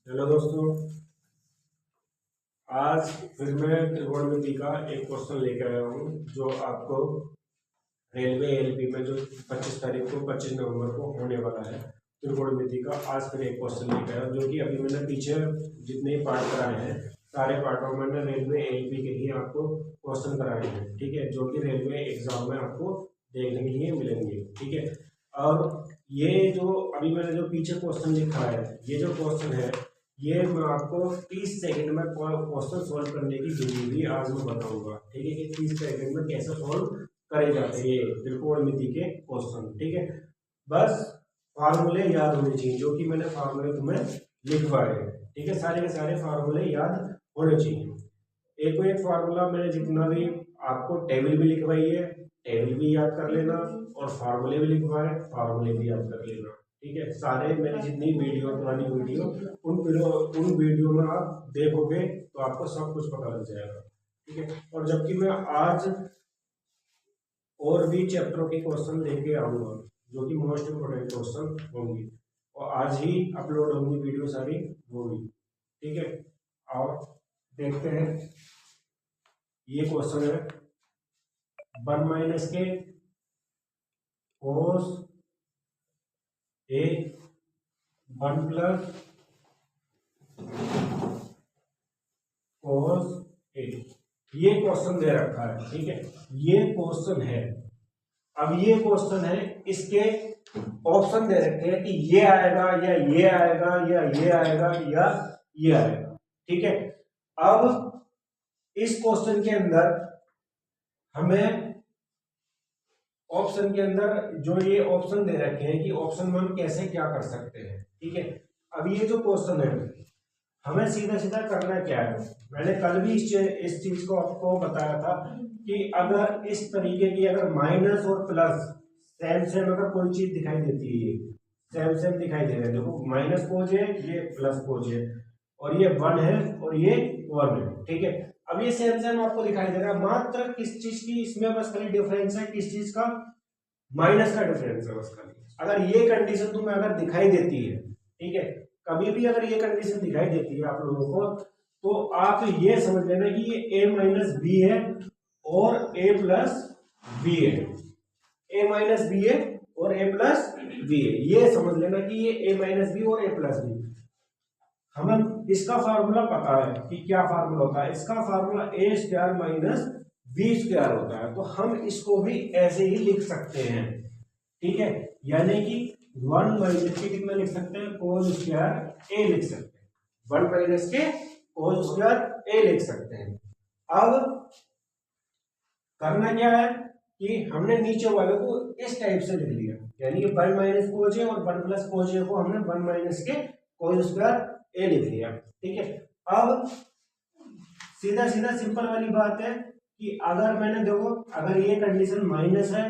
Hello दोस्तों, आज फिर मैं त्रिकोणमिति का एक क्वेश्चन लेकर आया हूँ जो आपको रेलवे एलपी में जो 25 तारीख को 25 नवंबर को होने वाला है। त्रिकोणमिति का आज फिर एक क्वेश्चन लेकर आया जो कि अभी मैंने पीछे जितने पार्ट कराए हैं सारे पार्टों में मैंने रेलवे एलपी के लिए आपको क्वेश्चन कराए हैं, ठीक है, जो कि रेलवे एग्जाम में आपको देखने के लिए मिलेंगे, ठीक है। और ये जो अभी मैंने जो पीछे क्वेश्चन लिखा है, ये जो क्वेश्चन है ये मैं आपको 30 सेकंड में क्वेश्चन सॉल्व करने की विधि भी आज मैं बताऊंगा, ठीक है, कि 30 सेकंड में कैसे सॉल्व करे जाते हैं ये त्रिकोणमिति के क्वेश्चन, ठीक है। बस फार्मूले याद होने चाहिए, जो कि मैंने फार्मूले तुम्हें लिखवाए हैं, ठीक है, सारे के सारे फार्मूले याद होने चाहिए। एक फार्मूला मैंने जितना भी आपको टेबल भी लिखवाई है, टेबल भी याद कर लेना, और फार्मूले भी लिखवाए, फार्मूले भी याद कर लेना, ठीक है। सारे मेरी जितनी वीडियो पुरानी वीडियो उन वीडियो में आप देखोगे तो आपको सब कुछ पता लग जाएगा, ठीक है। और जबकि मैं आज और भी चैप्टरों के क्वेश्चन लेके आऊंगा जो कि मोस्ट इम्पोर्टेंट क्वेश्चन होंगे, और आज ही अपलोड होंगी वीडियो सारी होगी, ठीक है। और देखते हैं, ये क्वेश्चन है 1 माइनस के कोस ए 1 प्लस कोस ए, ये क्वेश्चन दे रखा है, ठीक है, ये क्वेश्चन है। अब ये क्वेश्चन है, इसके ऑप्शन दे रखे हैं कि ये आएगा या ये आएगा या ये आएगा या ये आएगा, ठीक है। अब इस क्वेश्चन के अंदर हमें ऑप्शन के अंदर जो ये ऑप्शन दे रखे हैं कि ऑप्शन में हम कैसे क्या कर सकते हैं, ठीक है। अब ये जो क्वेश्चन है हमें सीधा सीधा करना क्या है, मैंने कल भी इस चीज को आपको बताया था कि अगर इस तरीके की अगर माइनस और प्लस सेम सेम अगर कोई चीज दिखाई देती है, ये सेम सेम दिखाई दे रहा है, देखो माइनस पोज है, ये प्लस पोज है, और ये 1 है और ये 1 है, ठीक है। अब ये सेम सेम आपको दिखाई दे रहा है, मात्र किस चीज की इसमें बस खाली डिफरेंस है, किस चीज का, माइनस का डिफरेंस है बस खाली। अगर ये कंडीशन तुम्हें अगर दिखाई देती है, ठीक है, कभी भी अगर ये कंडीशन दिखाई देती है आप लोगों को, तो आप ये समझ लेना कि ये a माइनस बी है और a प्लस बी है, a माइनस बी है और a प्लस बी है, ये समझ लेना कि ये a माइनस बी और a प्लस बी। हमें इसका फार्मूला पता है कि क्या फार्मूला होता है, इसका formula a square minus B square होता है, तो हम इसको भी ऐसे ही लिख सकते हैं, ठीक है। यानी कि 1 माइनस के कितना लिख सकते हैं, कोस स्क्वायर a लिख सकते हैं, 1 माइनस के कोस स्क्वायर a लिख सकते हैं। अब करना क्या है कि हमने नीचे वाले को इस टाइप से लिख लिया, यानी कि 1 माइनस कोस a और 1 प्लस कोस a को हमने 1 माइनस के कोस स्क्वायर a लिख लिया, ठीक है। अब सीधा सीधा सिंपल वाली बात है कि अगर मैंने देखो, अगर ये कंडीशन माइनस है,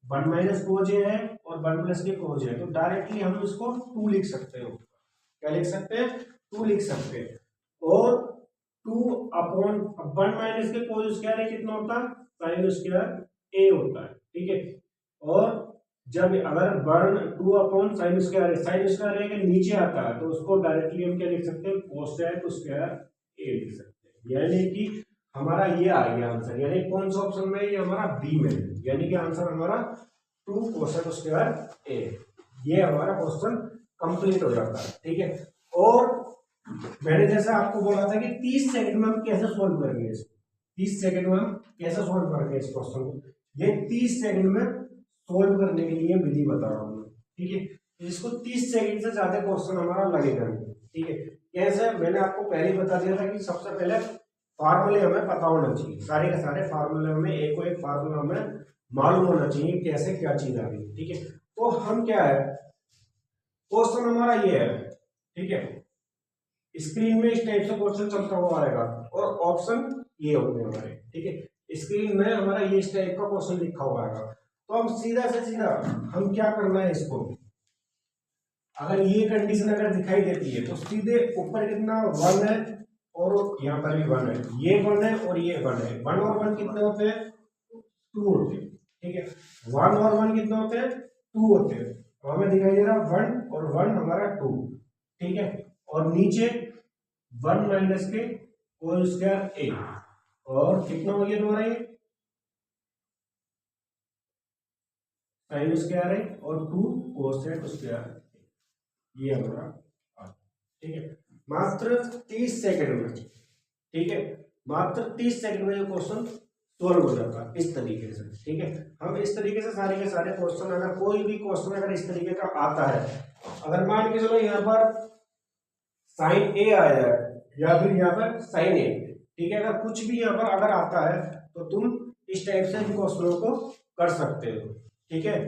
1 माइनस कोस a है और 1 प्लस के कोस है, तो डायरेक्टली हम इसको 2 लिख सकते हो, क्या लिख सकते हैं, 2 लिख सकते हैं। और 2 अपॉन 1 माइनस के कोस स्क्वायर है कितना होता है, साइन स्क्वायर a होता है, ठीक है। और जब अगर 2 अपॉन साइन स्क्वायर है के नीचे आता है, तो उसको डायरेक्टली हम क्या लिख सकते हैं, कोसेक स्क्वायर a लिख सकते हैं, यानी कि हमारा ये आ गया आंसर। यानी कौन सा ऑप्शन में, ये हमारा बी में, यानी कि आंसर हमारा 2 कोसेक स्क्वायर a, ये हमारा क्वेश्चन कंप्लीट हो जाता है, ठीक है। और मैंने जैसा आपको बोला था कि 30 सेकंड में हम कैसे सॉल्व करेंगे इसको, 30 सेकंड में हम कैसे सॉल्व करेंगे इस क्वेश्चन को, ये 30 सेकंड में सॉल्व करने के लिए विधि बता रहा हूँ, ठीक है। इसको 30 सेकंड से ज्यादा क्वेश्चन हमारा लगेगा, ठीक है। कैसे, मैंने आपको पहले बता दिया था कि सबसे पहले फार्मूले हमें पता होना चाहिए, सारे के सारे फार्मूले हमें एक फार्मूला हमें मालूम होना चाहिए कैसे क्या चीज आ रही है, ठीक है। तो हम क्या है, क्वेश्चन हमारा ये है, ठीक है, स्क्रीन में इस टाइप से क्वेश्चन चलता हुआ आएगा और ऑप्शन ये होंगे हमारे, ठीक है। स्क्रीन में हमारा ये इस टाइप का क्वेश्चन लिखा हुआ आएगा, तो हम सीधा से सीधा हम क्या करना है, इसको अगर ये कंडीशन अगर दिखाई देती है तो सीधे ऊपर कितना 1 है और यहाँ पर भी 1 है, ये 1 है और ये 1 है, 1 और 1 कितने होते हैं, 2 होते हैं, ठीक है। 1 और 1 कितने होते हैं, 2 होते हैं, तो हमें दिखाई दे रहा 1 और 1 हमारा 2, ठीक है। और नीचे 1 माइनस के होल स्क्वायर ए, और कितना हो गया तुम्हारा ये साइन स्क्वायर है और 2 कोसेक स्क्वायर, ये हमारा ठीक है। मात्र 30 सेकंड में, ठीक है, मात्र 30 सेकंड में ये क्वेश्चन सॉल्व हो जाता है इस तरीके से, ठीक है। हम इस तरीके से सारे के सारे क्वेश्चन, अगर कोई भी क्वेश्चन अगर इस तरीके का आता है, अगर मान के चलो यहाँ पर साइन ए आया है या फिर यहाँ पर साइन ए, ठीक है, अगर कुछ भी यहाँ पर अगर आता है तो तुम इस टाइप से इन क्वेश्चनों को कर सकते हो, ठीक है।